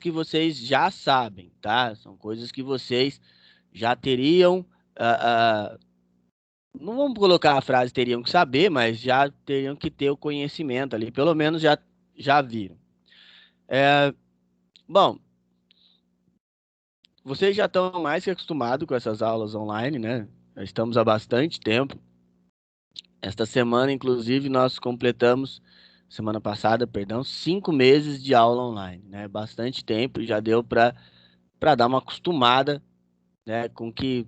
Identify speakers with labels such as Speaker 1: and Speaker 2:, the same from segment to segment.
Speaker 1: que vocês já sabem, tá? São coisas que vocês já teriam, não vamos colocar a frase teriam que saber, mas já teriam que ter o conhecimento ali, pelo menos já viram. Bom, vocês já estão mais que acostumados com essas aulas online, né? Já estamos há bastante tempo. Esta semana, inclusive, nós completamos, semana passada, perdão, 5 meses de aula online, né? Bastante tempo, já deu para dar uma acostumada, né, com que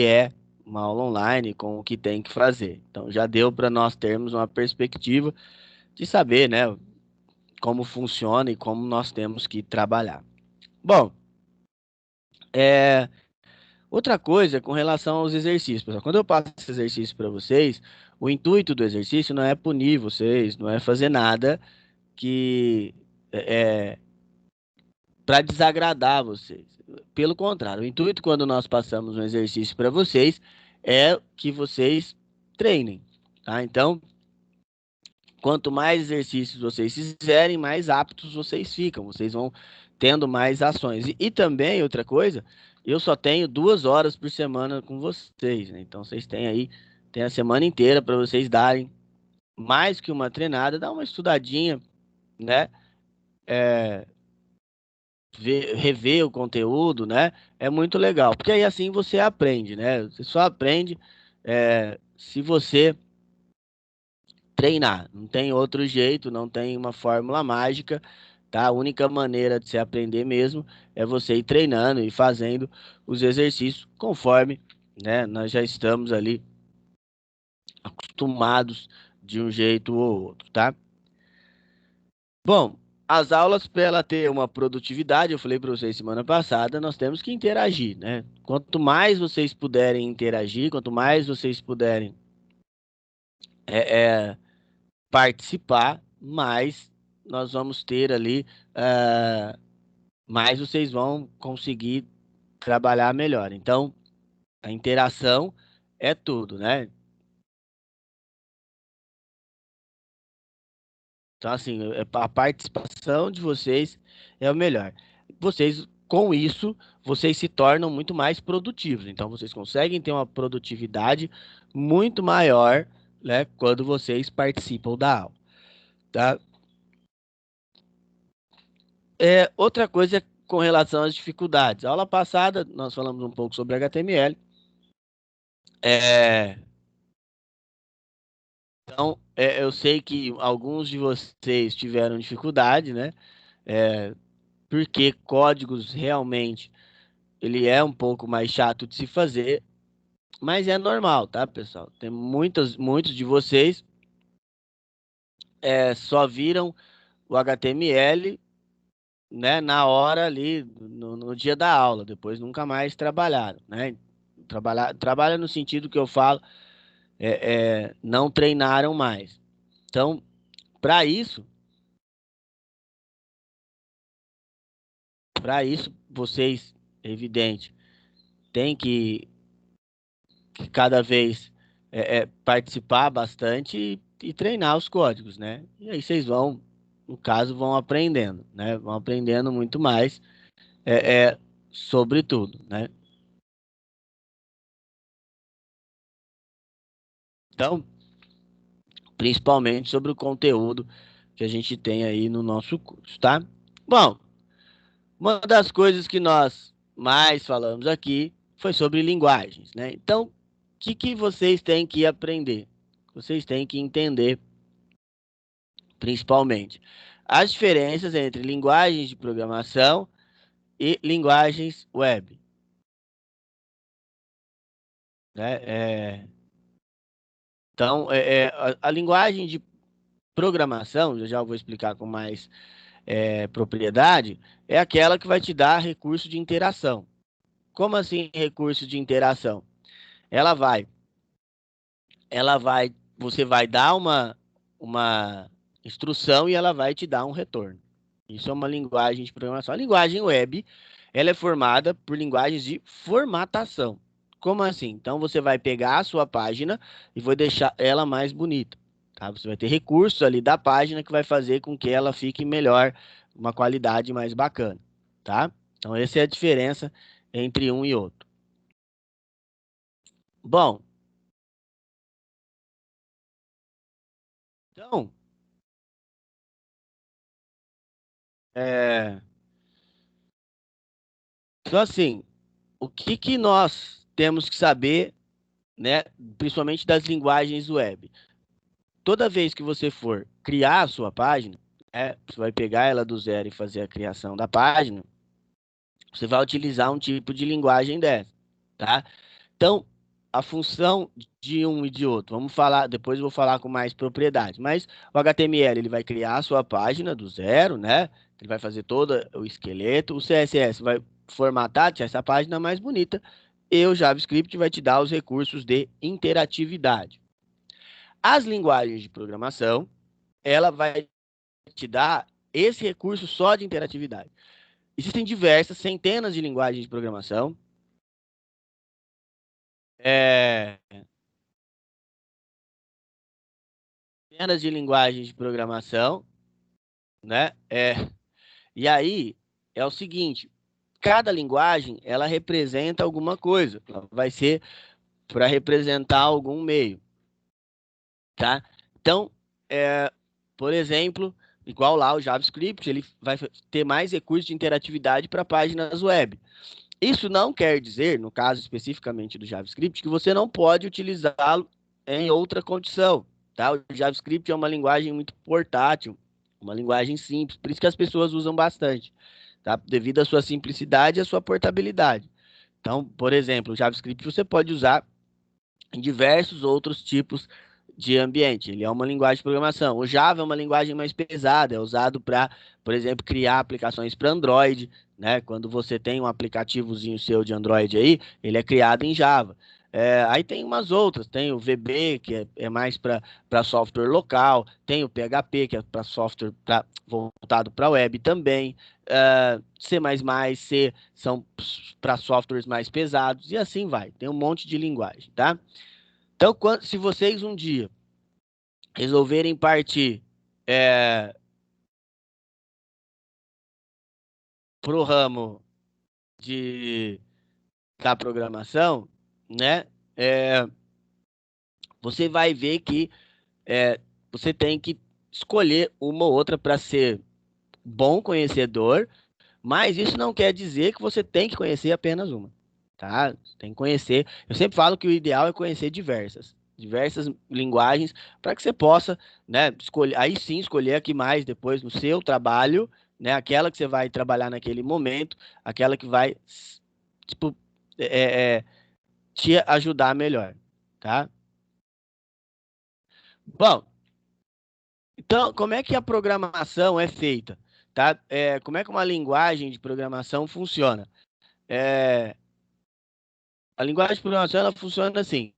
Speaker 1: é uma aula online, com o que tem que fazer. Então, já deu para nós termos uma perspectiva de saber, né, como funciona e como nós temos que trabalhar. Bom, é, outra coisa com relação aos exercícios, pessoal. Quando eu passo esse exercício para vocês, o intuito do exercício não é punir vocês, não é fazer nada que é para desagradar vocês. Pelo contrário, o intuito quando nós passamos um exercício para vocês é que vocês treinem, tá? Então, quanto mais exercícios vocês fizerem, mais aptos vocês ficam. Vocês vão tendo mais ações. E também, outra coisa, eu só tenho 2 horas por semana com vocês, né? Então, vocês têm aí, tem a semana inteira para vocês darem mais que uma treinada, dar uma estudadinha, né? Rever o conteúdo, né? É muito legal, porque aí assim você aprende, né? Você só aprende se você treinar. Não tem outro jeito, não tem uma fórmula mágica, tá? A única maneira de se aprender mesmo é você ir treinando e fazendo os exercícios conforme, né? Nós já estamos ali acostumados de um jeito ou outro, tá? Bom, as aulas, para ela ter uma produtividade, eu falei para vocês semana passada, nós temos que interagir, né? Quanto mais vocês puderem interagir, quanto mais vocês puderem é, é, participar, mais nós vamos ter ali, mais vocês vão conseguir trabalhar melhor. Então, a interação é tudo, né? Então, assim, a participação de vocês é o melhor. Vocês, com isso, vocês se tornam muito mais produtivos. Então, vocês conseguem ter uma produtividade muito maior, né, quando vocês participam da aula, tá? Outra coisa é com relação às dificuldades. A aula passada, nós falamos um pouco sobre HTML. É, então, eu sei que alguns de vocês tiveram dificuldade, né? É, porque códigos realmente ele é um pouco mais chato de se fazer, mas é normal, tá, pessoal? Tem muitos de vocês só viram o HTML, né, na hora ali, no dia da aula, depois nunca mais trabalharam, né? Trabalha no sentido que eu falo, não treinaram mais. Então, para isso, vocês, evidente, têm que cada vez participar bastante e treinar os códigos, né? E aí vocês vão, no caso, vão aprendendo, né? Vão aprendendo muito mais sobre tudo, né? Então, principalmente sobre o conteúdo que a gente tem aí no nosso curso, tá? Bom, uma das coisas que nós mais falamos aqui foi sobre linguagens, né? Então, o que vocês têm que aprender? Vocês têm que entender principalmente as diferenças entre linguagens de programação e linguagens web, né? Então, a linguagem de programação, já vou explicar com mais propriedade, é aquela que vai te dar recurso de interação. Como assim recurso de interação? Ela vai, você vai dar uma instrução e ela vai te dar um retorno. Isso é uma linguagem de programação. A linguagem web, ela é formada por linguagens de formatação. Como assim? Então você vai pegar a sua página e vai deixar ela mais bonita, tá? Você vai ter recursos ali da página que vai fazer com que ela fique melhor, uma qualidade mais bacana, tá? Então, essa é a diferença entre um e outro. Bom, então, é, então assim, o que que nós temos que saber, né, principalmente das linguagens web? Toda vez que você for criar a sua página, você vai pegar ela do zero e fazer a criação da página, você vai utilizar um tipo de linguagem dessa, tá? Então, a função de um e de outro, vamos falar, depois eu vou falar com mais propriedade, mas o HTML ele vai criar a sua página do zero, né? Ele vai fazer todo o esqueleto, o CSS vai formatar, deixar essa página mais bonita, e o JavaScript vai te dar os recursos de interatividade. As linguagens de programação, ela vai te dar esse recurso só de interatividade. Existem diversas, centenas de linguagens de programação. É, centenas de linguagens de programação, né? E aí é o seguinte, cada linguagem ela representa alguma coisa, ela vai ser para representar algum meio, tá? Então, é, por exemplo, igual lá o JavaScript, ele vai ter mais recursos de interatividade para páginas web. Isso não quer dizer, no caso especificamente do JavaScript, que você não pode utilizá-lo em outra condição, tá? O JavaScript é uma linguagem muito portátil, uma linguagem simples, por isso que as pessoas usam bastante, tá? Devido à sua simplicidade e à sua portabilidade. Então, por exemplo, o JavaScript você pode usar em diversos outros tipos de ambiente. Ele é uma linguagem de programação. O Java é uma linguagem mais pesada, é usado para, por exemplo, criar aplicações para Android, né? Quando você tem um aplicativozinho seu de Android aí, ele é criado em Java. Aí tem umas outras, tem o VB, que é mais para software local, tem o PHP, que é para software voltado para web também, C++, C são para softwares mais pesados, e assim vai, tem um monte de linguagem, tá? Então, se vocês um dia resolverem partir para o ramo de, da programação, né? É, você vai ver que você tem que escolher uma ou outra para ser bom conhecedor, mas isso não quer dizer que você tem que conhecer apenas uma, tá? Você tem que conhecer. Eu sempre falo que o ideal é conhecer diversas linguagens para que você possa, né, escolher, aí sim escolher a que mais depois no seu trabalho, né, aquela que você vai trabalhar naquele momento, aquela que vai, tipo, é, é, te ajudar melhor, tá? Bom, então, como é que a programação é feita, tá? Como é que uma linguagem de programação funciona? É, a linguagem de programação ela funciona assim.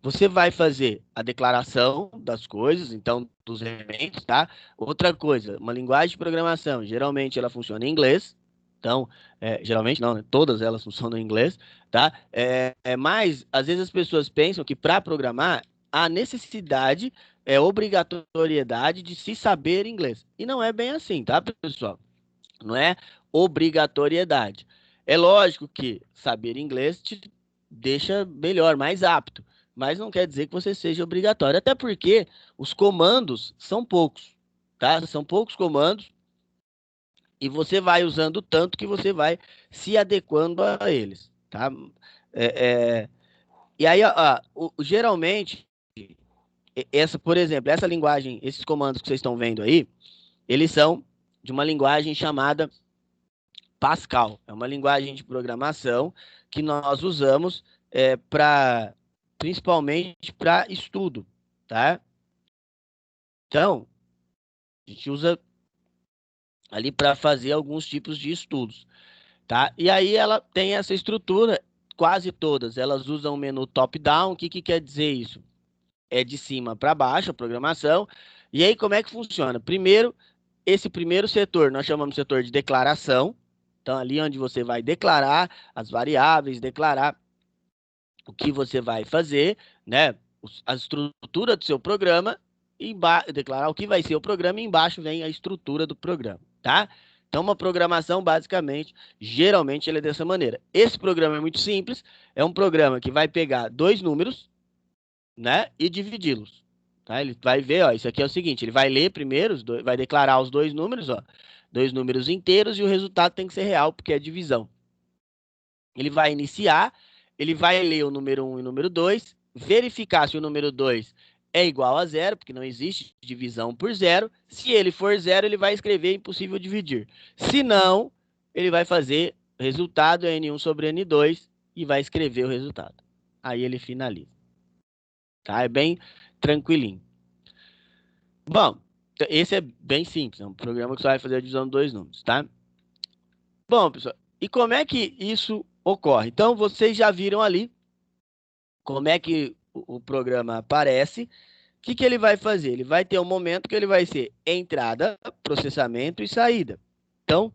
Speaker 1: Você vai fazer a declaração das coisas, então dos elementos, tá? Outra coisa, uma linguagem de programação, geralmente ela funciona em inglês. Então, geralmente não, né? Todas elas funcionam em inglês, tá? Mas às vezes as pessoas pensam que para programar a necessidade obrigatoriedade de se saber inglês. E não é bem assim, tá, pessoal? Não é obrigatoriedade. É lógico que saber inglês te deixa melhor, mais apto, mas não quer dizer que você seja obrigatório, até porque os comandos são poucos, tá? São poucos comandos e você vai usando tanto que você vai se adequando a eles, tá? É, é, e aí, geralmente, por exemplo, essa linguagem, esses comandos que vocês estão vendo aí, eles são de uma linguagem chamada Pascal. É uma linguagem de programação que nós usamos principalmente para estudo, tá? Então, a gente usa ali para fazer alguns tipos de estudos, tá? E aí ela tem essa estrutura, quase todas, elas usam o menu top-down. O que que quer dizer isso? É de cima para baixo a programação. E aí como é que funciona? Primeiro, esse primeiro setor nós chamamos de setor de declaração. Então, ali onde você vai declarar as variáveis, declarar o que você vai fazer, né? A estrutura do seu programa, declarar o que vai ser o programa, e embaixo vem a estrutura do programa, tá? Então, uma programação, basicamente, geralmente, ela é dessa maneira. Esse programa é muito simples, é um programa que vai pegar dois números, né, e dividi-los. Tá? Ele vai ver, ó, isso aqui é o seguinte, ele vai ler primeiro, vai declarar os dois números, ó, dois números inteiros, e o resultado tem que ser real, porque é divisão. Ele vai iniciar, ele vai ler o número um e o número 2, verificar se o número 2 é igual a zero, porque não existe divisão por zero. Se ele for zero, ele vai escrever impossível dividir. Se não, ele vai fazer resultado N1 sobre N2 e vai escrever o resultado. Aí ele finaliza. Tá? É bem tranquilinho. Bom, esse é bem simples, é um programa que só vai fazer a divisão de dois números, tá? Bom, pessoal, e como é que isso ocorre? Então, vocês já viram ali como é que o programa aparece. O que que ele vai fazer? Ele vai ter um momento que ele vai ser entrada, processamento e saída. Então,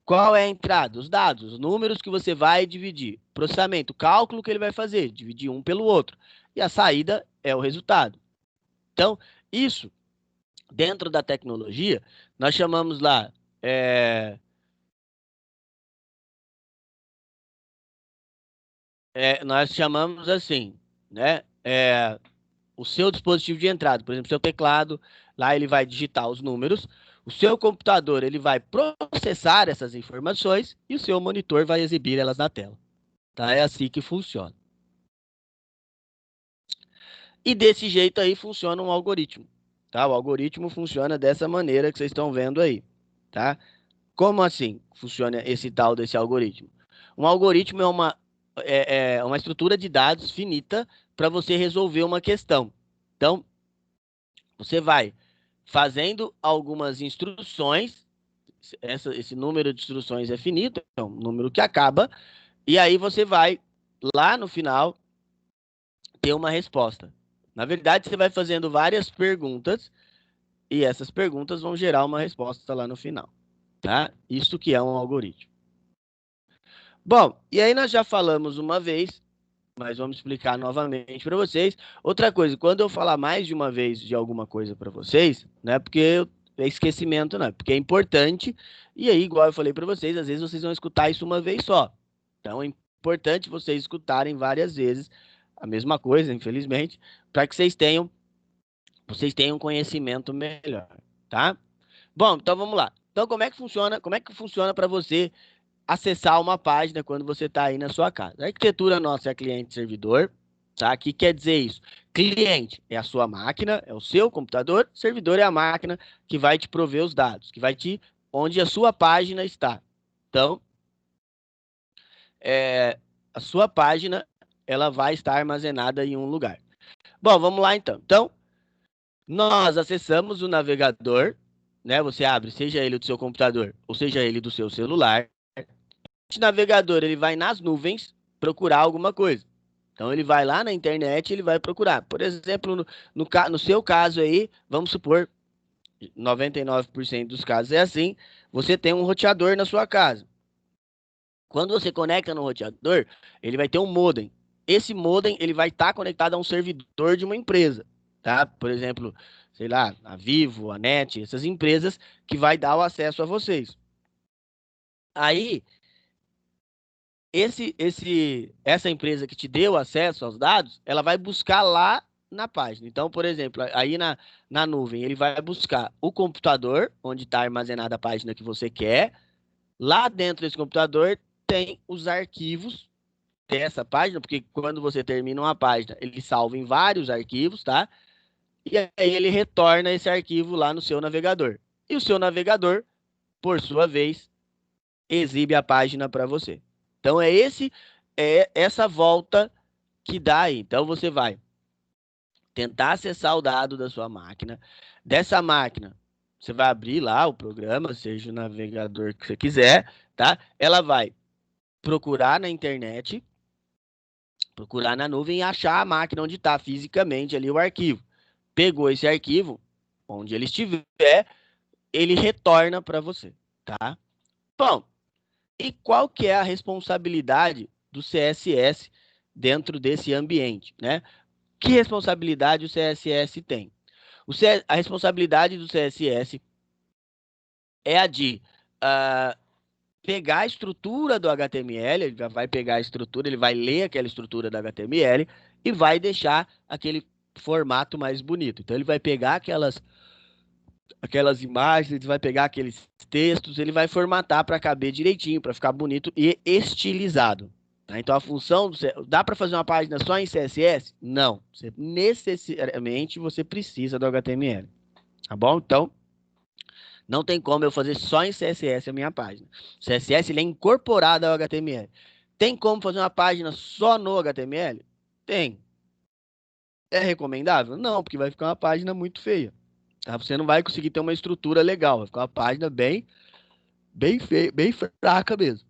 Speaker 1: qual é a entrada? Os dados, os números que você vai dividir. Processamento, o cálculo que ele vai fazer, dividir um pelo outro. E a saída é o resultado. Então, isso, dentro da tecnologia, nós chamamos lá, nós chamamos assim, né? O seu dispositivo de entrada, por exemplo, seu teclado, lá ele vai digitar os números, o seu computador ele vai processar essas informações e o seu monitor vai exibir elas na tela. Tá? É assim que funciona. E desse jeito aí funciona um algoritmo. Tá? O algoritmo funciona dessa maneira que vocês estão vendo aí. Tá? Como assim funciona esse tal desse algoritmo? Um algoritmo é uma estrutura de dados finita para você resolver uma questão. Então, você vai fazendo algumas instruções, esse número de instruções é finito, é um número que acaba, e aí você vai, lá no final, ter uma resposta. Na verdade, você vai fazendo várias perguntas, e essas perguntas vão gerar uma resposta lá no final, tá? Isso que é um algoritmo. Bom, e aí nós já falamos uma vez, mas vamos explicar novamente para vocês. Outra coisa, quando eu falar mais de uma vez de alguma coisa para vocês, não é porque é esquecimento, não, é porque é importante. E aí, igual eu falei para vocês, às vezes vocês vão escutar isso uma vez só. Então é importante vocês escutarem várias vezes a mesma coisa, infelizmente, para que vocês tenham conhecimento melhor, tá? Bom, então vamos lá. Então como é que funciona? Como é que funciona para você acessar uma página quando você está aí na sua casa? A arquitetura nossa é cliente-servidor, tá? O que quer dizer isso? Cliente é a sua máquina, é o seu computador, servidor é a máquina que vai te prover os dados, que vai te onde a sua página está. Então, é, a sua página ela vai estar armazenada em um lugar. Bom, vamos lá então. Então, nós acessamos o navegador, né? Você abre, seja ele do seu computador ou seja ele do seu celular. Esse navegador ele vai nas nuvens procurar alguma coisa. Então ele vai lá na internet e ele vai procurar. Por exemplo, no seu caso aí, vamos supor, 99% dos casos é assim, você tem um roteador na sua casa. Quando você conecta no roteador, ele vai ter um modem. Esse modem ele vai estar conectado a um servidor de uma empresa, tá? Por exemplo, sei lá, a Vivo, a NET, essas empresas que vai dar o acesso a vocês. Aí essa empresa que te deu acesso aos dados, ela vai buscar lá na página. Então, por exemplo, aí na nuvem, ele vai buscar o computador, onde está armazenada a página que você quer. Lá dentro desse computador tem os arquivos dessa página, porque quando você termina uma página, ele salva em vários arquivos, tá? E aí ele retorna esse arquivo lá no seu navegador. E o seu navegador, por sua vez, exibe a página para você. Então é essa volta que dá aí. Então você vai tentar acessar o dado da sua máquina. Dessa máquina, você vai abrir lá o programa, seja o navegador que você quiser, tá? Ela vai procurar na internet, procurar na nuvem e achar a máquina onde está fisicamente ali o arquivo. Pegou esse arquivo, onde ele estiver, ele retorna para você, tá? Bom, e qual que é a responsabilidade do CSS dentro desse ambiente, né? Que responsabilidade o CSS tem? A responsabilidade do CSS é a de ah, pegar a estrutura do HTML, ele já vai pegar a estrutura, ele vai ler aquela estrutura do HTML e vai deixar aquele formato mais bonito. Então ele vai pegar aquelas imagens, ele vai pegar aqueles textos, ele vai formatar para caber direitinho, para ficar bonito e estilizado. Tá? Então a função dá para fazer uma página só em CSS? Não. Necessariamente você precisa do HTML, tá bom? Então não tem como eu fazer só em CSS a minha página. O CSS ele é incorporado ao HTML. Tem como fazer uma página só no HTML? Tem. É recomendável? Não, porque vai ficar uma página muito feia. Tá? Você não vai conseguir ter uma estrutura legal. Vai ficar uma página bem feia, bem fraca mesmo.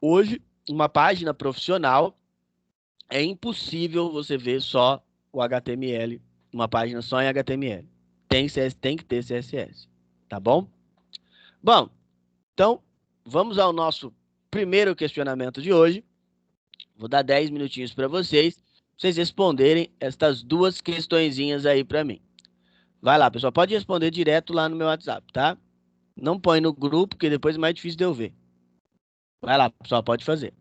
Speaker 1: Hoje, uma página profissional é impossível você ver só o HTML, uma página só em HTML. Tem que ter CSS, tá bom? Bom, então vamos ao nosso primeiro questionamento de hoje. Vou dar 10 minutinhos para vocês responderem estas duas questõezinhas aí para mim. Vai lá, pessoal, pode responder direto lá no meu WhatsApp, tá? Não põe no grupo, que depois é mais difícil de eu ver. Vai lá, pessoal, pode fazer.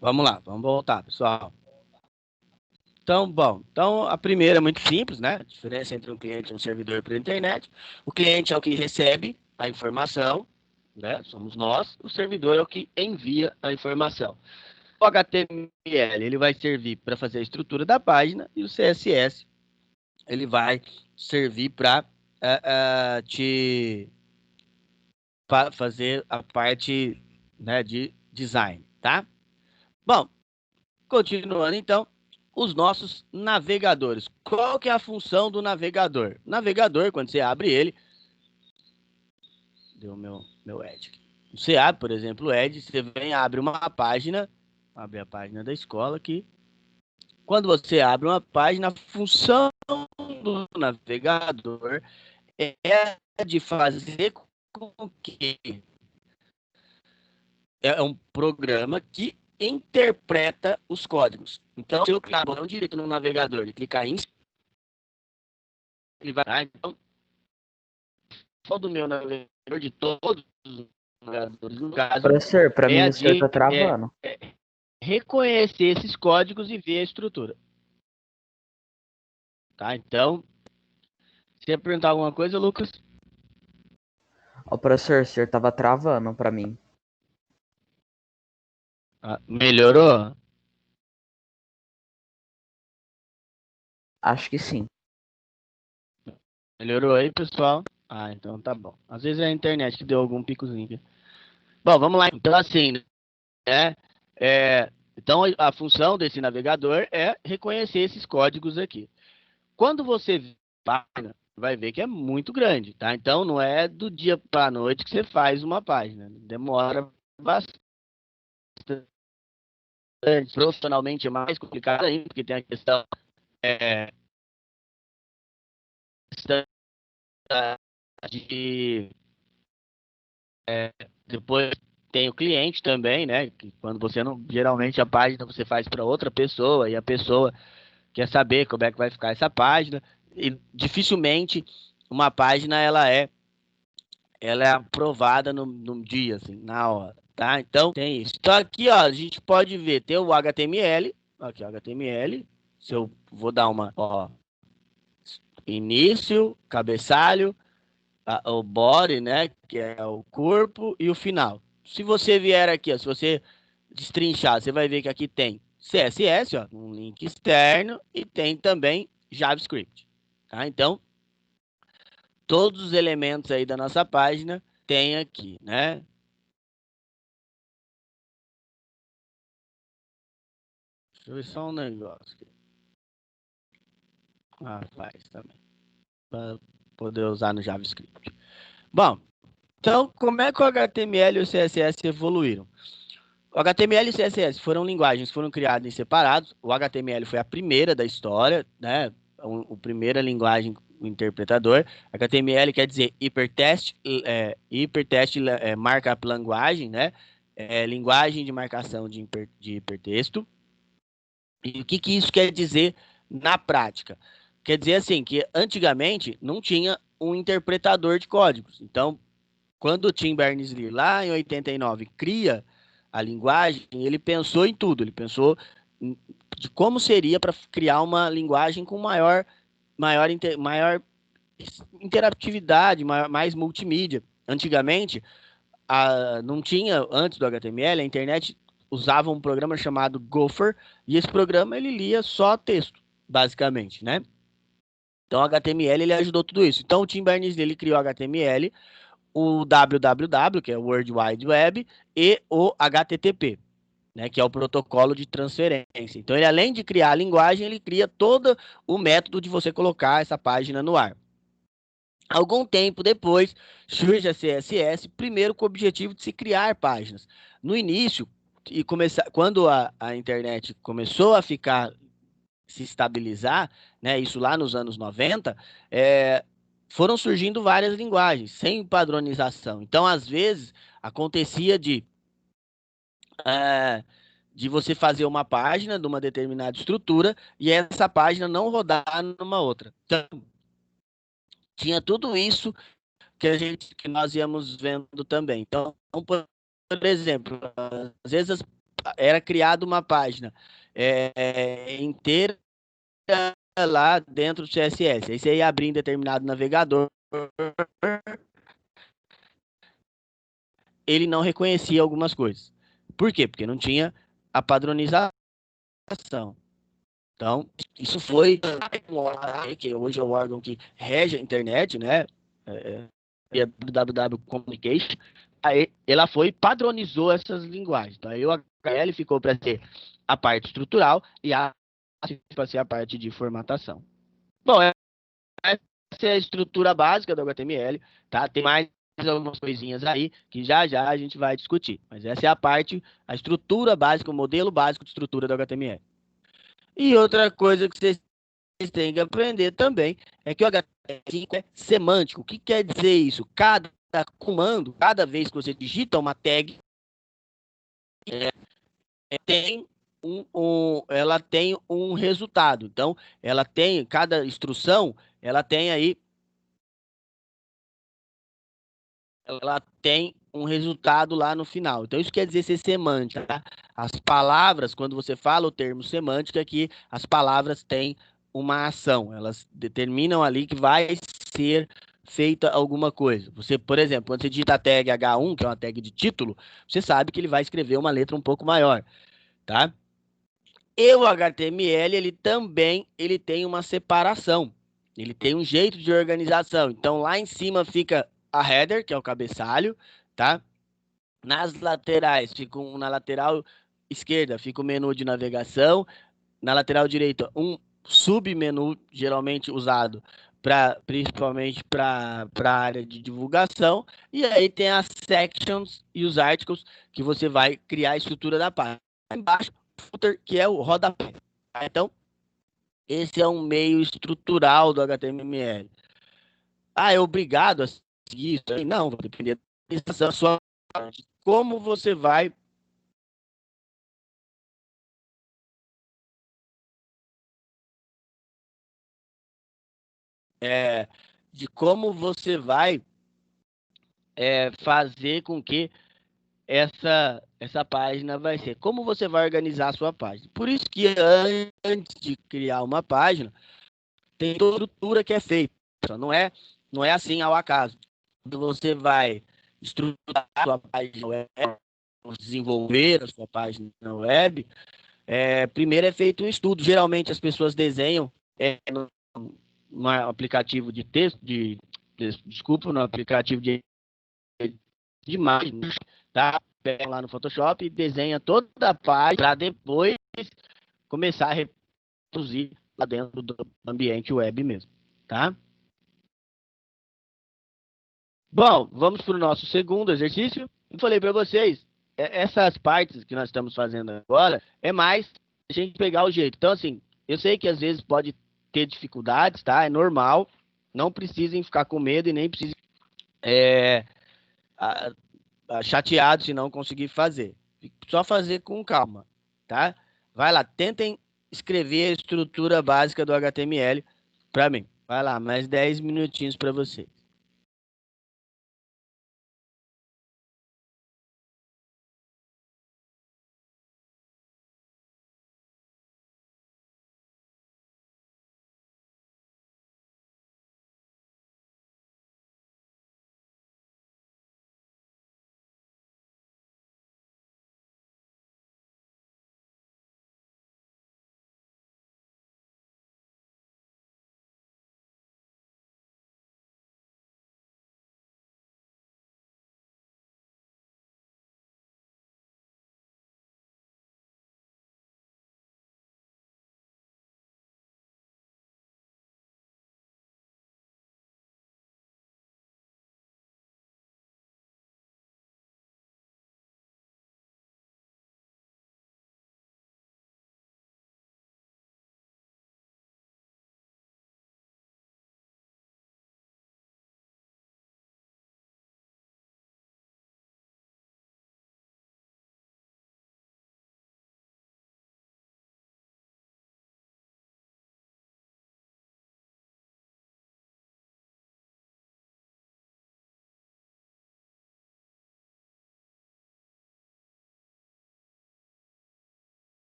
Speaker 1: Vamos lá, vamos voltar, pessoal. Então, bom, então a primeira é muito simples, né? A diferença entre um cliente e um servidor pela internet. O cliente é o que recebe a informação, né? Somos nós. O servidor é o que envia a informação. O HTML ele vai servir para fazer a estrutura da página e o CSS ele vai servir para te fazer a parte, né, de design, tá? Bom, continuando então, os nossos navegadores. Qual que é a função do navegador? Navegador, quando você abre ele, deu meu Edge aqui. Você abre, por exemplo, o Edge, você vem, abre uma página, abre a página da escola aqui. Quando você abre uma página, a função do navegador é de fazer com que é um programa que interpreta os códigos. Então, se eu clicar no botão direito no navegador e clicar em, ele vai. Então, só do meu navegador, de todos os navegadores, no caso,
Speaker 2: Professor, para
Speaker 1: é
Speaker 2: mim
Speaker 1: a
Speaker 2: o senhor tá
Speaker 1: de
Speaker 2: travando.
Speaker 1: reconhecer esses códigos e ver a estrutura. Tá? Então, você ia perguntar alguma coisa, Lucas?
Speaker 2: Ó, professor, o senhor tava travando para mim.
Speaker 1: Ah, melhorou?
Speaker 2: Acho que sim.
Speaker 1: Melhorou aí, pessoal? Ah, então tá bom. Às vezes é a internet que deu algum picozinho aqui. Bom, vamos lá. Então, assim, né? Então, a função desse navegador é reconhecer esses códigos aqui. Quando você vai ver que é muito grande, tá? Então, não é do dia para a noite que você faz uma página. Demora bastante. Profissionalmente é mais complicado ainda, porque tem a questão, é, de depois tem o cliente também, né? Que quando você não, geralmente a página você faz para outra pessoa e a pessoa quer saber como é que vai ficar essa página e dificilmente uma página ela é aprovada no dia, assim, na hora, tá? Então tem isso. Então aqui, ó, a gente pode ver, tem o HTML, aqui o HTML, se eu vou dar uma, ó, início, cabeçalho, o body, né, que é o corpo e o final. Se você vier aqui, ó, se você destrinchar, você vai ver que aqui tem CSS, ó, um link externo e tem também JavaScript, tá? Então, todos os elementos aí da nossa página tem aqui, né? Deixa eu ver só um negócio aqui. Ah, faz também. Para poder usar no JavaScript. Bom, então, como é que o HTML e o CSS evoluíram? O HTML e o CSS foram linguagens que foram criadas em separados. O HTML foi a primeira da história, né? A primeira linguagem o interpretador. HTML quer dizer Hypertext Markup Language, né? Linguagem de marcação de hipertexto. E o que que isso quer dizer na prática? Quer dizer assim que antigamente não tinha um interpretador de códigos. Então, quando o Tim Berners-Lee, lá em 89, cria a linguagem, ele pensou em tudo. Ele pensou de como seria para criar uma linguagem com maior interatividade, mais multimídia. Antigamente, não tinha, antes do HTML, a internet usava um programa chamado Gopher, e esse programa ele lia só texto, basicamente, né? Então, o HTML ele ajudou tudo isso. Então, o Tim Berners-Lee ele criou o HTML, o www, que é o World Wide Web, e o HTTP, né, que é o protocolo de transferência. Então, ele além de criar a linguagem, ele cria todo o método de você colocar essa página no ar. Algum tempo depois, surge a CSS, primeiro com o objetivo de se criar páginas. No início, quando a internet começou a se estabilizar, né, isso lá nos anos 90, foram surgindo várias linguagens, sem padronização. Então, às vezes, acontecia é, de você fazer uma página de uma determinada estrutura e essa página não rodar numa outra. Então, tinha tudo isso que nós íamos vendo também. Então, por exemplo, às vezes era criada uma página inteira lá dentro do CSS. Aí você ia abrir em determinado navegador, ele não reconhecia algumas coisas. Por quê? Porque não tinha a padronização. Então, isso foi que hoje é o órgão que rege a internet, né? É a WWW Communication. Aí ela foi e padronizou essas linguagens. Então, aí o HTML ficou para ser a parte estrutural e a para ser a parte de formatação. Bom, essa é a estrutura básica do HTML, tá? Tem mais algumas coisinhas aí que já já a gente vai discutir. Mas essa é a parte, a estrutura básica, o modelo básico de estrutura do HTML. E outra coisa que vocês têm que aprender também é que o HTML é semântico. O que quer dizer isso? Cada comando, cada vez que você digita uma tag, tem ela tem um resultado. Então, ela tem, cada instrução, ela tem aí, ela tem um resultado lá no final. Então, isso quer dizer ser semântica, tá? As palavras, quando você fala o termo semântica, é que as palavras têm uma ação. Elas determinam ali que vai ser feita alguma coisa. Você, por exemplo, quando você digita a tag H1, que é uma tag de título, você sabe que ele vai escrever uma letra um pouco maior, tá? E o HTML, ele também ele tem uma separação. Ele tem um jeito de organização. Então, lá em cima fica a header, que é o cabeçalho, tá? Nas laterais, na lateral esquerda fica o menu de navegação, na lateral direita um submenu geralmente usado principalmente para a área de divulgação, e aí tem as sections e os articles que você vai criar a estrutura da página. Embaixo, o footer, que é o rodapé. Então, esse é um meio estrutural do HTML. Ah, é obrigado a seguir isso aí? Não, vai depender da sua parte. Como você vai é, de como você vai fazer com que essa página vai ser. Como você vai organizar a sua página. Por isso que antes de criar uma página, tem toda a estrutura que é feita. Não é assim ao acaso. Quando você vai estruturar a sua página web, desenvolver a sua página web, primeiro é feito um estudo. Geralmente as pessoas desenham no aplicativo de texto, desculpa, no aplicativo de imagem, tá? Pega lá no Photoshop e desenha toda a página para depois começar a reproduzir lá dentro do ambiente web mesmo, tá? Bom, vamos para o nosso segundo exercício. Eu falei para vocês, essas partes que nós estamos fazendo agora é mais a gente pegar o jeito. Então, assim, eu sei que às vezes pode ter dificuldades, tá? É normal. Não precisem ficar com medo e nem precisem é, chateado se não conseguir fazer. Só fazer com calma, tá? Vai lá, tentem escrever a estrutura básica do HTML para mim. Vai lá, mais 10 minutinhos para você.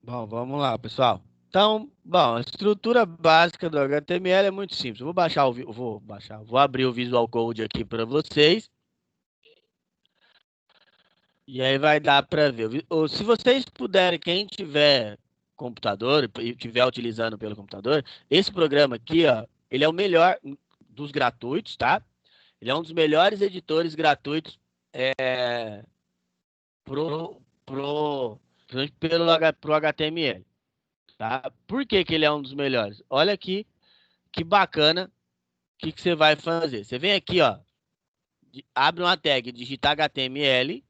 Speaker 1: Bom, vamos lá, pessoal. Então, bom, a estrutura básica do HTML é muito simples. Eu vou baixar vou abrir o Visual Code aqui para vocês. E aí vai dar para ver. Ou se vocês puderem, quem tiver computador e estiver utilizando pelo computador, esse programa aqui, ó, ele é o melhor dos gratuitos, tá? Ele é um dos melhores editores gratuitos pro, pro, pro HTML, tá? Por que que ele é um dos melhores? Olha aqui que bacana que você vai fazer. Você vem aqui, ó, abre uma tag, digita HTML.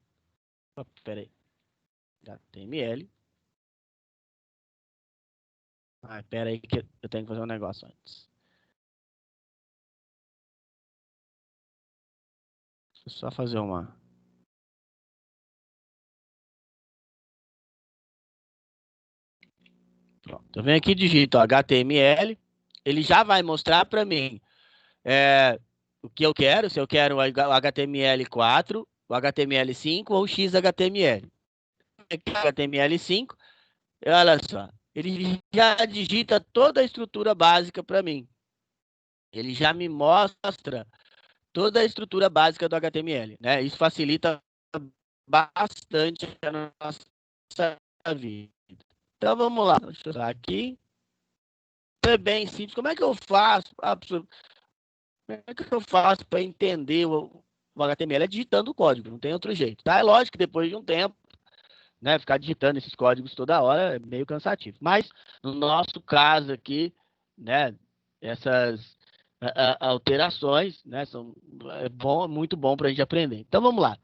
Speaker 1: Opa, pera aí, HTML. Ah, pera aí que eu tenho que fazer um negócio antes. Deixa eu só fazer uma. Pronto. Eu venho aqui, digito HTML. Ele já vai mostrar para mim o que eu quero, se eu quero o HTML4, o HTML5 ou o XHTML. Aqui, HTML5, olha só, ele já digita toda a estrutura básica para mim. Ele já me mostra toda a estrutura básica do HTML, né? Isso facilita bastante a nossa vida. Então vamos lá, deixa eu usar aqui. É bem simples. Como é que eu faço? Como é que eu faço para entender o HTML? É digitando o código, não tem outro jeito, tá? É lógico que depois de um tempo, né, ficar digitando esses códigos toda hora é meio cansativo. Mas no nosso caso aqui, né, essas alterações, né, são muito bom para a gente aprender. Então vamos lá.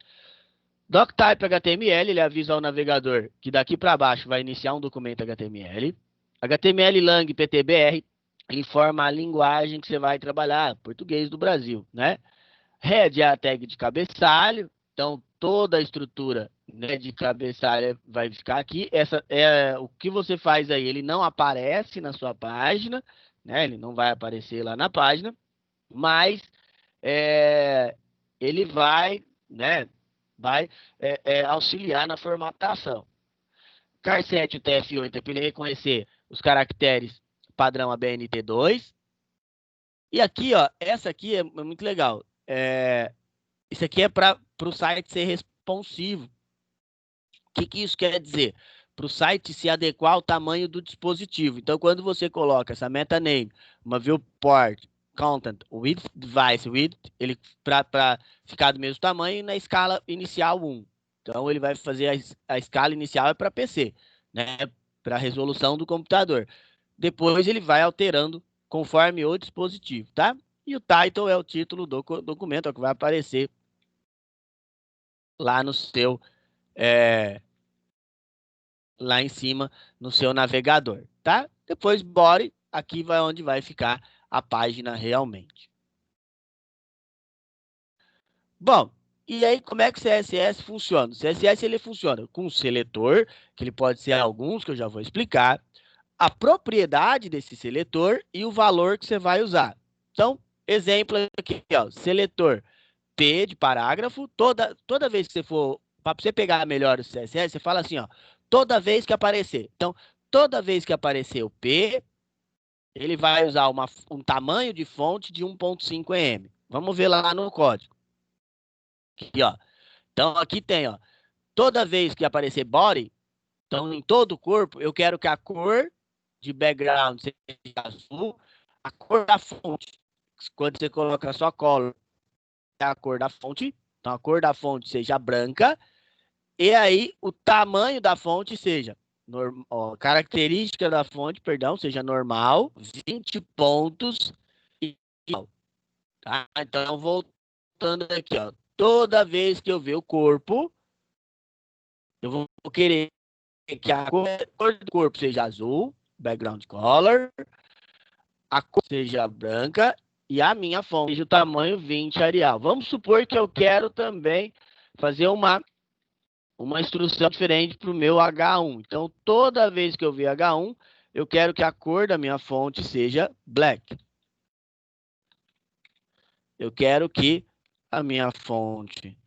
Speaker 1: Doctype HTML, ele avisa ao navegador que daqui para baixo vai iniciar um documento HTML. HTML Lang PTBR informa a linguagem que você vai trabalhar, português do Brasil, né? Head é a tag de cabeçalho, então toda a estrutura, né, de cabeçalho vai ficar aqui. Essa é o que você faz aí, ele não aparece na sua página, né? Ele não vai aparecer lá na página, mas é, ele vai, né, vai auxiliar na formatação. Car7 e o TF8 é para ele reconhecer os caracteres padrão ABNT2. E aqui, ó, essa aqui é muito legal. Isso aqui é para o site ser responsivo. O que isso quer dizer? Para o site se adequar ao tamanho do dispositivo. Então, quando você coloca essa meta name, uma viewport, content, width, device, width, ele para ficar do mesmo tamanho na escala inicial 1. Então, ele vai fazer a escala inicial é para PC, né? Para resolução do computador. Depois, ele vai alterando conforme o dispositivo, tá? E o title é o título do documento, é o que vai aparecer lá no seu é, lá em cima no seu navegador, tá? Depois body, aqui vai onde vai ficar a página realmente. Bom, e aí como é que o CSS funciona? O CSS ele funciona com um seletor, que ele pode ser alguns que eu já vou explicar, a propriedade desse seletor e o valor que você vai usar. Então, exemplo aqui, ó, seletor P de parágrafo, toda vez que você for, para você pegar melhor o CSS, você fala assim, ó, toda vez que aparecer. Então, toda vez que aparecer o P, ele vai usar um tamanho de fonte de 1.5 em. Vamos ver lá no código. Aqui, ó. Então, aqui tem, ó, toda vez que aparecer body, então em todo o corpo, eu quero que a cor de background seja azul, a cor da fonte, quando você coloca a sua color, é a cor da fonte, então a cor da fonte seja branca, e aí o tamanho da fonte seja característica da fonte, perdão, seja normal, 20 pontos e tá? Então voltando aqui, ó, toda vez que eu ver o corpo, eu vou querer que a cor do corpo seja azul, background color, a cor seja branca e a minha fonte seja o tamanho 20 Arial. Vamos supor que eu quero também fazer uma instrução diferente para o meu H1. Então, toda vez que eu ver H1, eu quero que a cor da minha fonte seja black. Eu quero que a minha fonte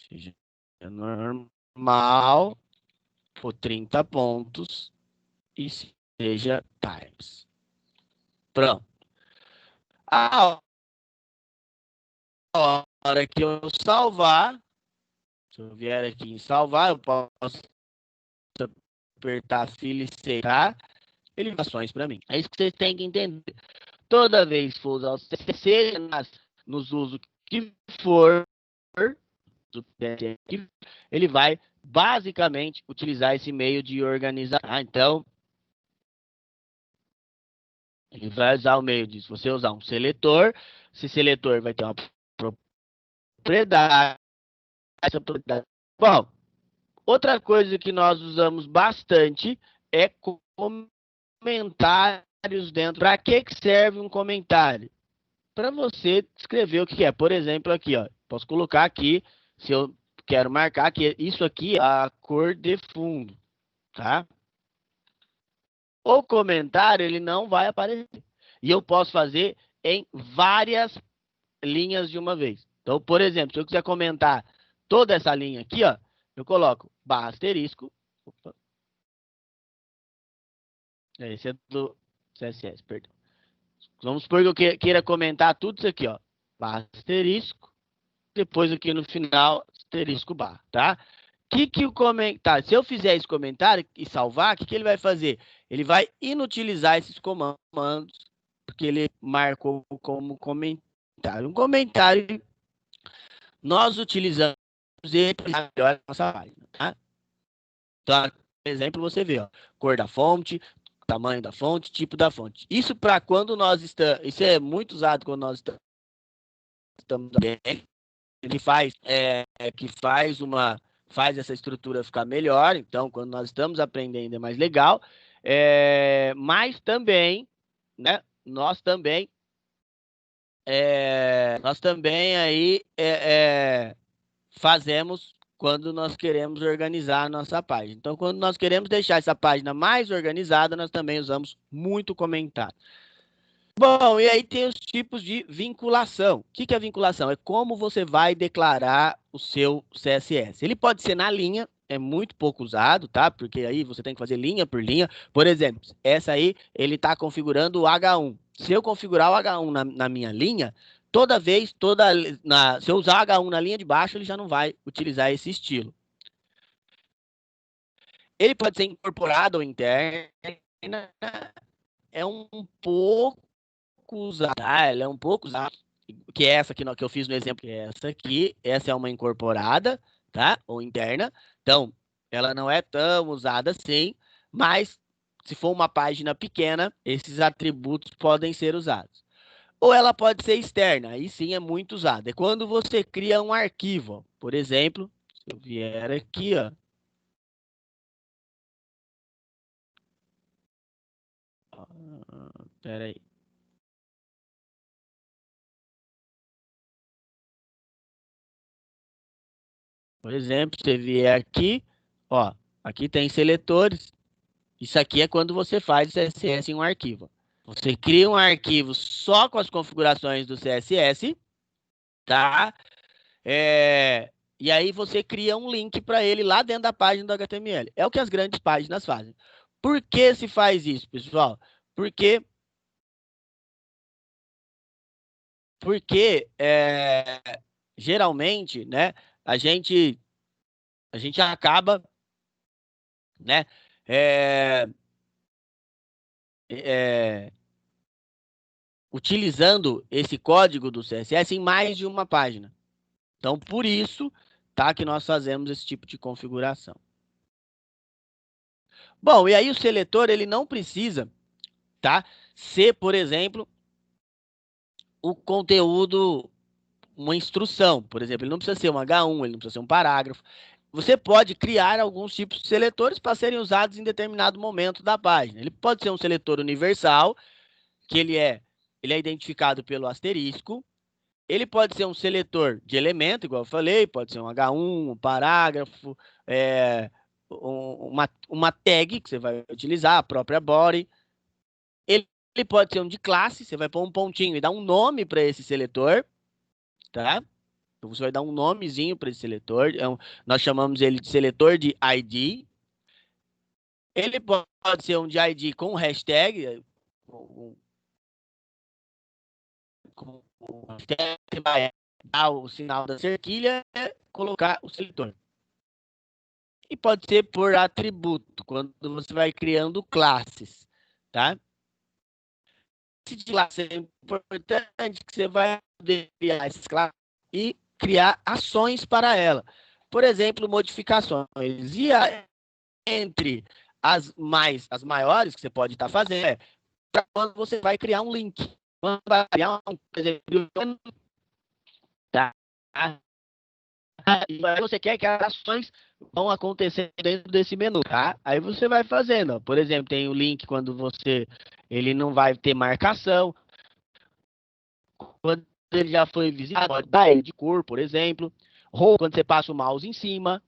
Speaker 1: seja normal, por 30 pontos e seja times. Pronto. A hora que eu salvar, se eu vier aqui em salvar, eu posso apertar filtrar, ele dá ações para mim. É isso que vocês têm que entender. Toda vez que for usar o CC, nos usos que for, ele vai basicamente utilizar esse meio de organizar. Então, ele vai usar o meio de, se você usar um seletor, esse seletor vai ter uma propriedade. Bom, outra coisa que nós usamos bastante é comentários dentro. Para que serve um comentário? Para você escrever o que é. Por exemplo, aqui, ó, posso colocar aqui, se eu quero marcar que isso aqui é a cor de fundo, tá? O comentário, ele não vai aparecer. E eu posso fazer em várias linhas de uma vez. Então, por exemplo, se eu quiser comentar toda essa linha aqui, ó, eu coloco barra asterisco. Opa. Esse é do CSS, perdão. Vamos supor que eu queira comentar tudo isso aqui, ó. Barra asterisco. Depois aqui no final, asterisco barra, tá? Que o comentário, se eu fizer esse comentário e salvar, o que ele vai fazer? Ele vai inutilizar esses comandos, porque ele marcou como comentário. Um comentário, nós utilizamos ele para melhorar a nossa página, tá? Então, por exemplo, você vê, ó, cor da fonte, tamanho da fonte, tipo da fonte. Isso para quando nós estamos, isso é muito usado quando nós estamos bem, ele faz faz essa estrutura ficar melhor. Então, quando nós estamos aprendendo é mais legal. Mas também, né? Nós também aí fazemos quando nós queremos organizar a nossa página. Então, quando nós queremos deixar essa página mais organizada, nós também usamos muito comentário. Bom, e aí tem os tipos de vinculação. O que é vinculação? É como você vai declarar o seu CSS. Ele pode ser na linha, é muito pouco usado, tá? Porque aí você tem que fazer linha por linha. Por exemplo, essa aí, ele está configurando o H1. Se eu configurar o H1 na minha linha, toda vez, se eu usar H1 na linha de baixo, ele já não vai utilizar esse estilo. Ele pode ser incorporado ou interno. É um pouco usado, tá? Ela é um pouco usada, que é essa aqui que eu fiz no exemplo, que é essa aqui. Essa é uma incorporada, tá? Ou interna. Então, ela não é tão usada assim, mas se for uma página pequena, esses atributos podem ser usados. Ou ela pode ser externa, aí sim é muito usada. É quando você cria um arquivo, ó. Por exemplo, se eu vier aqui, ó. Pera aí. Por exemplo, você vier aqui, ó, aqui tem seletores. Isso aqui é quando você faz o CSS em um arquivo. Você cria um arquivo só com as configurações do CSS, tá? E aí você cria um link para ele lá dentro da página do HTML. É o que as grandes páginas fazem. Por que se faz isso, pessoal? Porque geralmente, né, a gente acaba, né, é, é, utilizando esse código do CSS em mais de uma página. Então, por isso, tá, que nós fazemos esse tipo de configuração. Bom, e aí o seletor, ele não precisa, tá, ser, por exemplo, o conteúdo, uma instrução, por exemplo, ele não precisa ser um H1, ele não precisa ser um parágrafo. Você pode criar alguns tipos de seletores para serem usados em determinado momento da página. Ele pode ser um seletor universal, que ele é identificado pelo asterisco. Ele pode ser um seletor de elemento, igual eu falei, pode ser um H1, um parágrafo, uma tag que você vai utilizar, a própria body. Ele pode ser um de classe, você vai pôr um pontinho e dar um nome para esse seletor, tá? Então você vai dar um nomezinho para esse seletor. Nós chamamos ele de seletor de ID. Ele pode ser um de ID com hashtag, com hashtag, você vai dar o sinal da cerquilha e colocar o seletor. E pode ser por atributo, quando você vai criando classes, tá? Esse de classe é importante que você vai poder criar essas classes e criar ações para ela. Por exemplo, modificações. E entre as maiores que você pode estar fazendo é quando você vai criar um link. Quando vai criar um, por exemplo, tá? E aí você quer que as ações vão acontecer dentro desse menu, tá? Aí você vai fazendo, ó. Por exemplo, tem o link quando ele não vai ter marcação, quando ele já foi visitado, pode dar ele de cor, por exemplo, ou quando você passa o mouse em cima,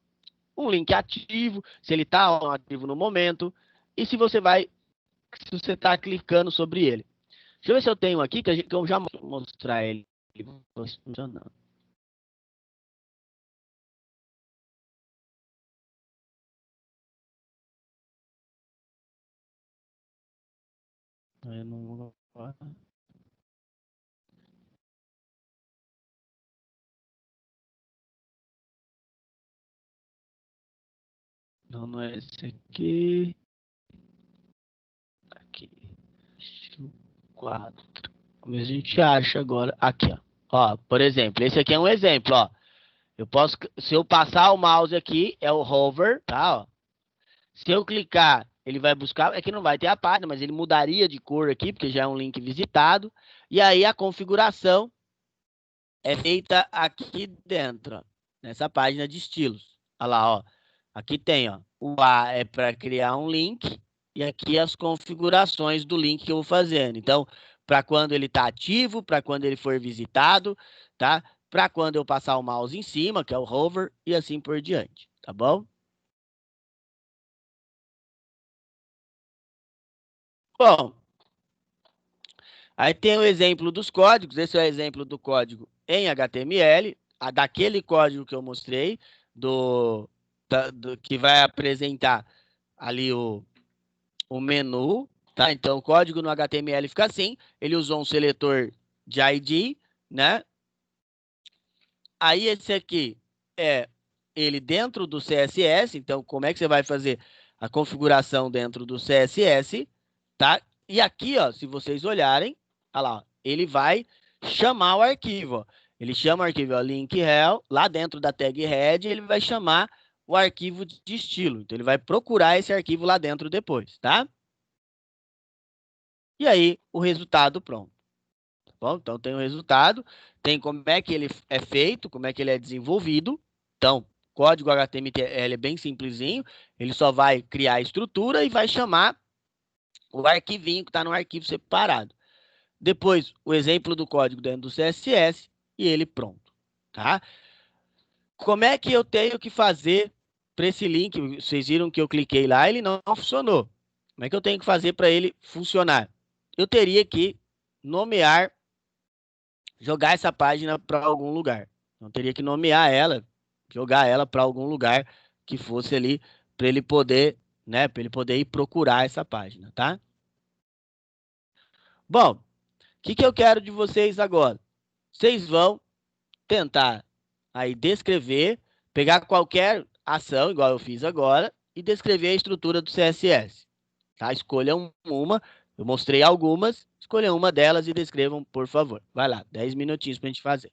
Speaker 1: um link ativo, se ele está ativo no momento, e se você está clicando sobre ele. Deixa eu ver se eu tenho aqui, que eu já vou mostrar ele funcionando. Eu não... Não, não é esse aqui. Aqui. 4. Vamos ver se a gente acha agora. Aqui, ó. Ó, por exemplo, esse aqui é um exemplo, ó. Eu posso, se eu passar o mouse aqui, é o hover, tá? Ó. Se eu clicar, ele vai buscar, é que não vai ter a página, mas ele mudaria de cor aqui, porque já é um link visitado. E aí a configuração é feita aqui dentro, ó, nessa página de estilos. Olha lá, ó. Aqui tem, ó. O A é para criar um link e aqui as configurações do link que eu vou fazendo. Então, para quando ele está ativo, para quando ele for visitado, tá? Para quando eu passar o mouse em cima, que é o hover, e assim por diante, tá bom? Bom, aí tem o exemplo dos códigos. Esse é o exemplo do código em HTML, daquele código que eu mostrei, que vai apresentar ali o menu, tá? Então, o código no HTML fica assim. Ele usou um seletor de ID, né? Aí esse aqui é ele dentro do CSS. Então, como é que você vai fazer a configuração dentro do CSS, tá? E aqui, ó, se vocês olharem, olha lá, ó, ele vai chamar o arquivo, ó. Ele chama o arquivo, ó, link rel, lá dentro da tag head, ele vai chamar o arquivo de estilo. Então, ele vai procurar esse arquivo lá dentro depois, tá? E aí, o resultado pronto. Tá bom? Então, tem o resultado, tem como é que ele é feito, como é que ele é desenvolvido. Então, código HTML é bem simplesinho, ele só vai criar a estrutura e vai chamar o arquivinho que está no arquivo separado. Depois, o exemplo do código dentro do CSS e ele pronto, tá? Como é que eu tenho que fazer para esse link? Vocês viram que eu cliquei lá, ele não funcionou. Como é que eu tenho que fazer para ele funcionar? Eu teria que nomear, jogar essa página para algum lugar. Então, teria que nomear ela, jogar ela para algum lugar que fosse ali para ele poder, né, para ele poder ir procurar essa página, tá? Bom, o que eu quero de vocês agora? Vocês vão tentar aí descrever, pegar qualquer ação, igual eu fiz agora, e descrever a estrutura do CSS. Tá? Escolham uma, eu mostrei algumas, escolham uma delas e descrevam, por favor. Vai lá, 10 minutinhos para a gente fazer.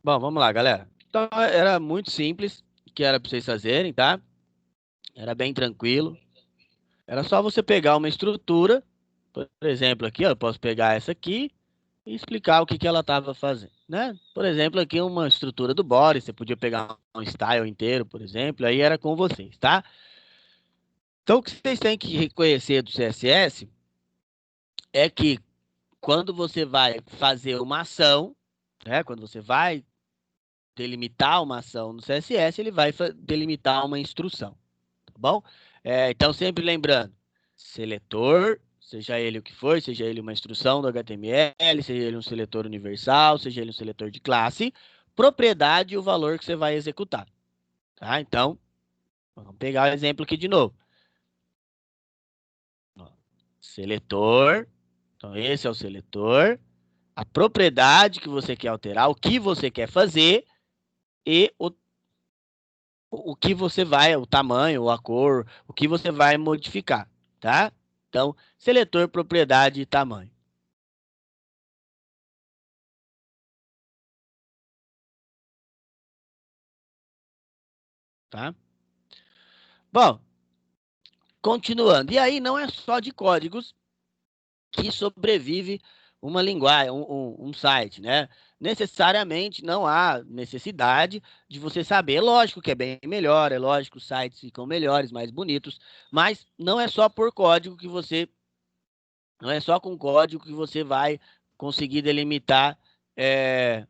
Speaker 1: Bom, vamos lá, galera. Então, era muito simples o que era para vocês fazerem, tá? Era bem tranquilo. Era só você pegar uma estrutura, por exemplo, aqui, ó, eu posso pegar essa aqui e explicar o que que ela estava fazendo, né? Por exemplo, aqui uma estrutura do body, você podia pegar um style inteiro, por exemplo, aí era com vocês, tá? Então, o que vocês têm que reconhecer do CSS é que quando você vai fazer uma ação, né? Quando você vai delimitar uma ação no CSS, ele vai delimitar uma instrução, tá bom? Então, sempre lembrando, seletor, seja ele o que for, seja ele uma instrução do HTML, seja ele um seletor universal, seja ele um seletor de classe, propriedade e o valor que você vai executar, tá? Então, vamos pegar o exemplo aqui de novo. Ó, seletor, então esse é o seletor, a propriedade que você quer alterar, o que você quer fazer e o que você vai, o tamanho, a cor, o que você vai modificar, tá? Então, seletor, propriedade e tamanho, tá? Bom, continuando. E aí não é só de códigos que sobrevive uma linguagem, um site, né? Necessariamente não há necessidade de você saber. É lógico que é bem melhor, é lógico que os sites ficam melhores, mais bonitos, mas não é só por código que você, não é só com código que você vai conseguir delimitar é,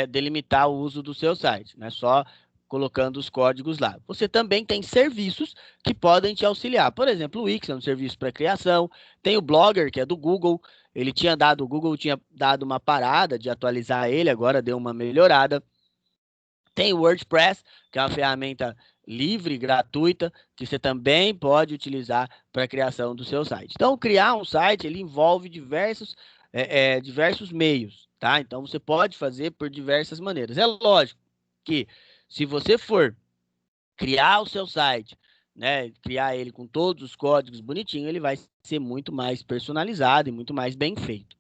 Speaker 1: delimitar o uso do seu site, não é só colocando os códigos lá. Você também tem serviços que podem te auxiliar. Por exemplo, o Wix é um serviço para criação, tem o Blogger, que é do Google, o Google tinha dado uma parada de atualizar ele, agora deu uma melhorada. Tem o WordPress, que é uma ferramenta livre, gratuita, que você também pode utilizar para a criação do seu site. Então, criar um site, ele envolve diversos meios, tá? Então, você pode fazer por diversas maneiras. É lógico que se você for criar o seu site, né, criar ele com todos os códigos bonitinho, ele vai ser muito mais personalizado e muito mais bem feito.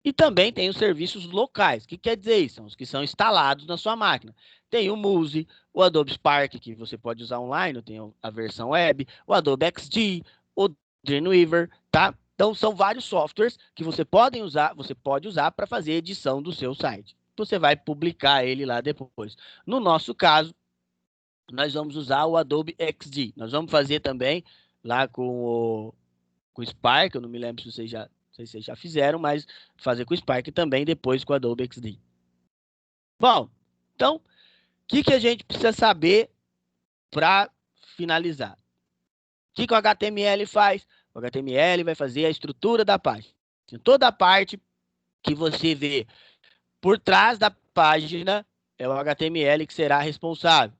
Speaker 1: E também tem os serviços locais. O que quer dizer isso? São os que são instalados na sua máquina. Tem o Muse, o Adobe Spark, que você pode usar online, tem a versão web, o Adobe XD, o Dreamweaver, tá? Então são vários softwares que você pode usar para fazer edição do seu site. Você vai publicar ele lá depois. No nosso caso, nós vamos usar o Adobe XD. Nós vamos fazer também lá com o Spark, eu não me lembro se vocês já, não sei se vocês já fizeram, mas fazer com o Spark também depois com o Adobe XD. Bom, então, o que a gente precisa saber para finalizar? O que o HTML faz? O HTML vai fazer a estrutura da página. Toda a parte que você vê por trás da página é o HTML que será responsável.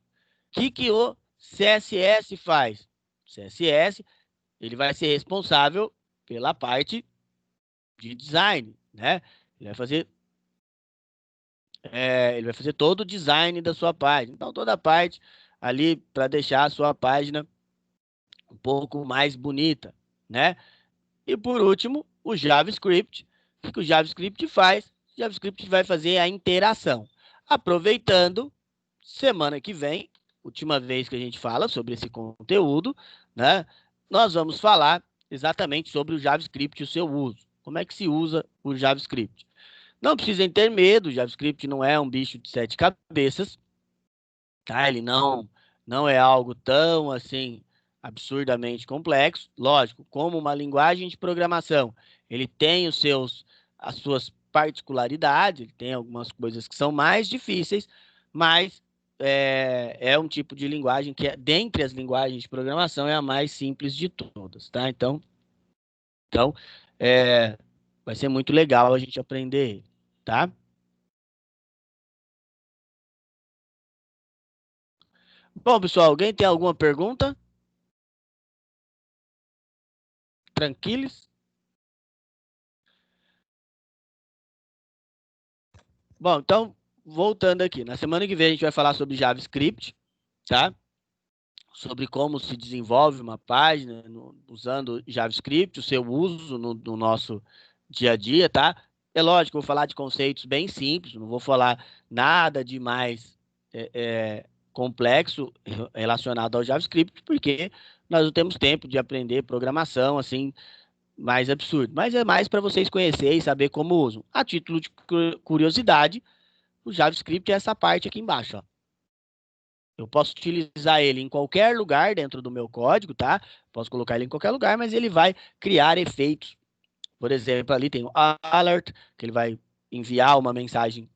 Speaker 1: O que o CSS faz? O CSS ele vai ser responsável pela parte de design, né? Ele vai fazer, ele vai fazer todo o design da sua página. Então, toda a parte ali para deixar a sua página um pouco mais bonita, né? E por último, o JavaScript. O que o JavaScript faz? O JavaScript vai fazer a interação. Aproveitando, semana que vem, última vez que a gente fala sobre esse conteúdo, né? Nós vamos falar exatamente sobre o JavaScript e o seu uso. Como é que se usa o JavaScript? Não precisem ter medo, o JavaScript não é um bicho de sete cabeças, tá? Ele não é algo tão assim absurdamente complexo. Lógico, como uma linguagem de programação, ele tem as suas particularidades, ele tem algumas coisas que são mais difíceis, mas é um tipo de linguagem que, dentre as linguagens de programação, é a mais simples de todas, tá? Então é, vai ser muito legal a gente aprender ele, tá? Bom, pessoal, alguém tem alguma pergunta? Tranquilos? Bom, então, voltando aqui. Na semana que vem a gente vai falar sobre JavaScript, tá? Sobre como se desenvolve uma página usando JavaScript, o seu uso no nosso dia a dia, tá? É lógico, eu vou falar de conceitos bem simples, não vou falar nada de mais complexo relacionado ao JavaScript, porque nós não temos tempo de aprender programação assim mais absurdo. Mas é mais para vocês conhecerem e saber como usam. A título de curiosidade, o JavaScript é essa parte aqui embaixo, ó. Eu posso utilizar ele em qualquer lugar dentro do meu código, tá? Posso colocar ele em qualquer lugar, mas ele vai criar efeitos. Por exemplo, ali tem o alert, que ele vai enviar uma mensagem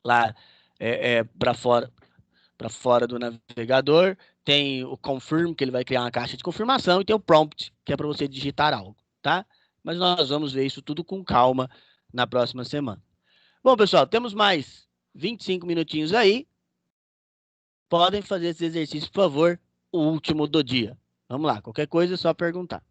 Speaker 1: lá para fora do navegador. Tem o confirm, que ele vai criar uma caixa de confirmação. E tem o prompt, que é para você digitar algo, tá? Mas nós vamos ver isso tudo com calma na próxima semana. Bom, pessoal, temos mais 25 minutinhos aí. Podem fazer esse exercício, por favor, o último do dia. Vamos lá, qualquer coisa é só perguntar.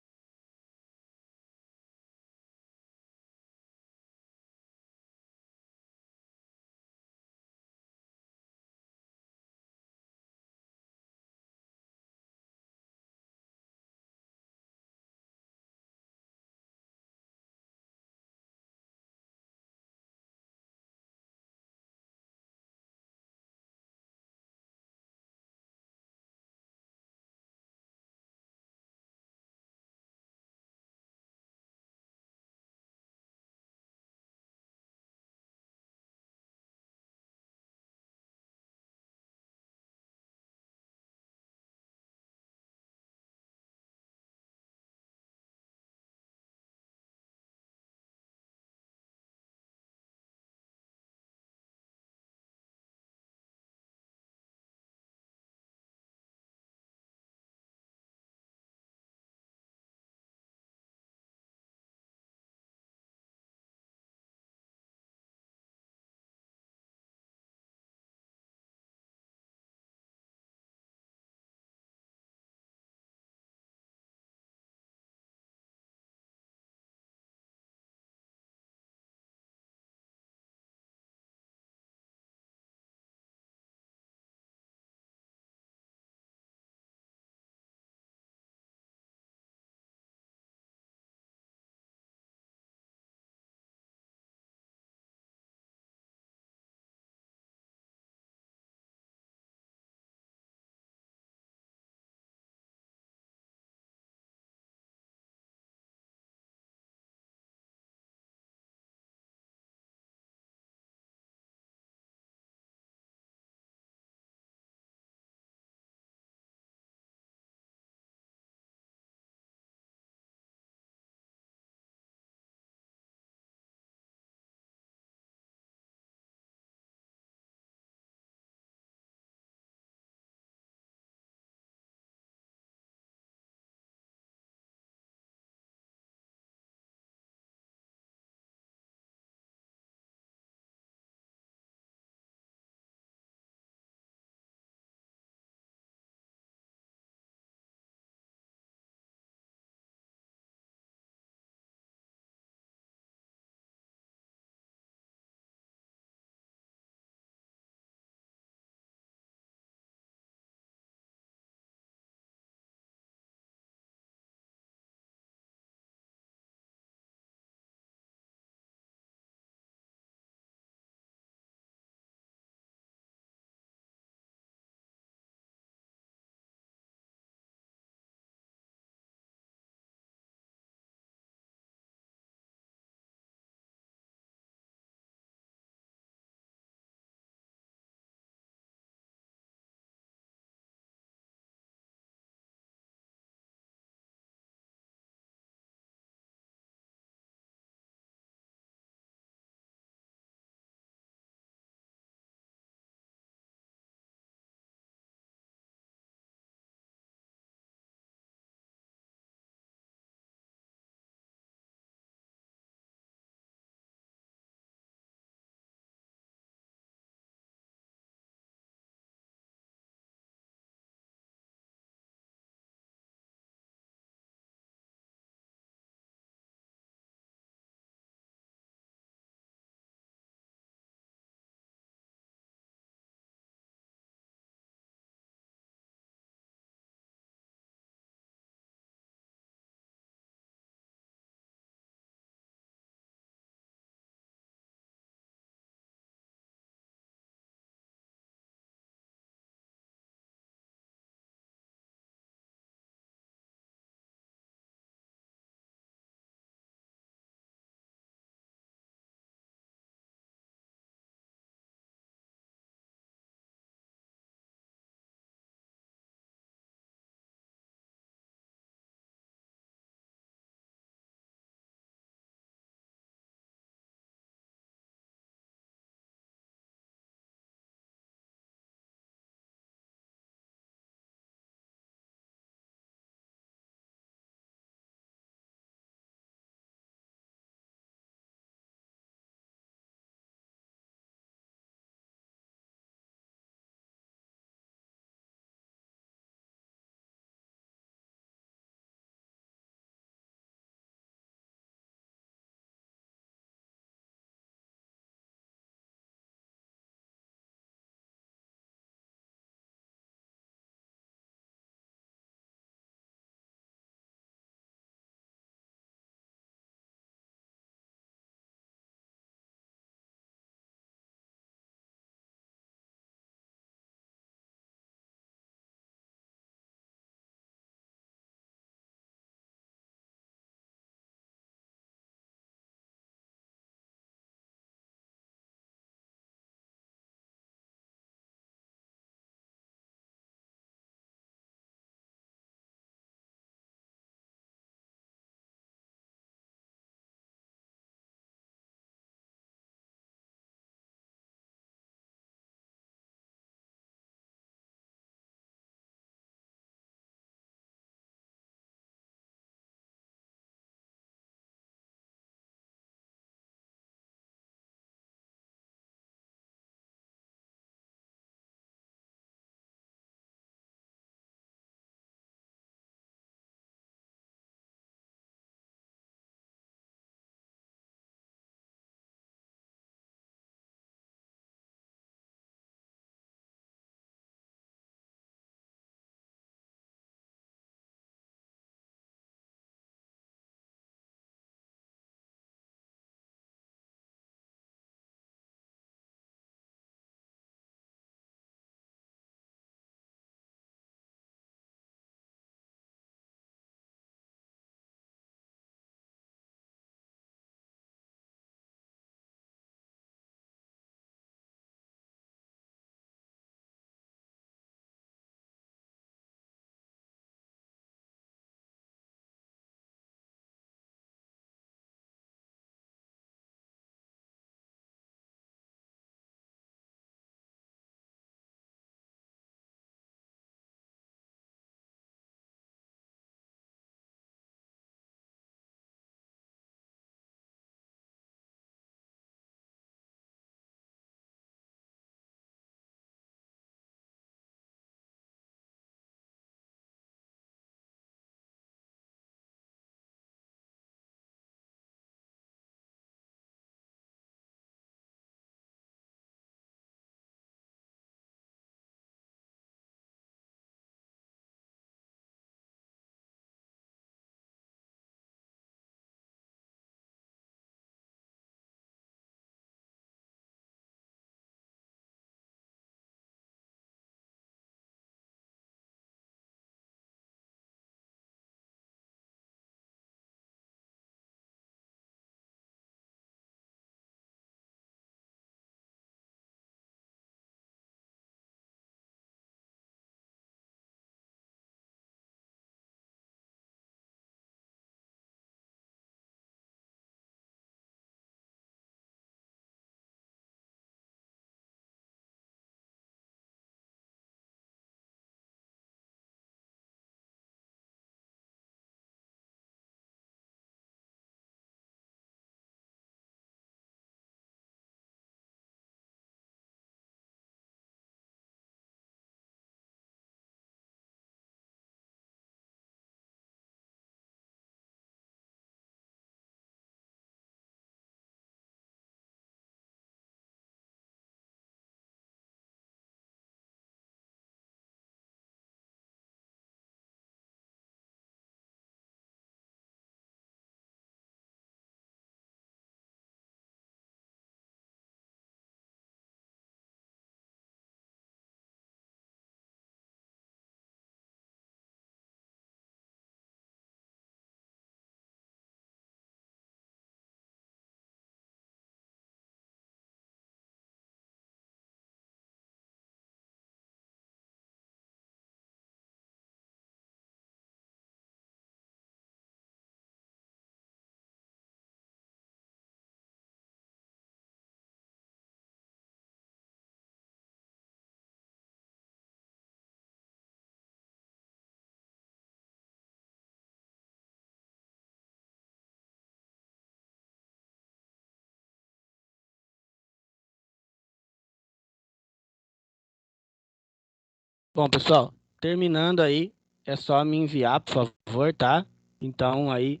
Speaker 1: Bom, pessoal, terminando aí, é só me enviar, por favor, tá? Então, aí,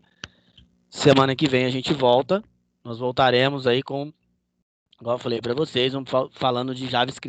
Speaker 1: semana que vem a gente volta. Nós voltaremos aí com, igual eu falei para vocês, falando de JavaScript.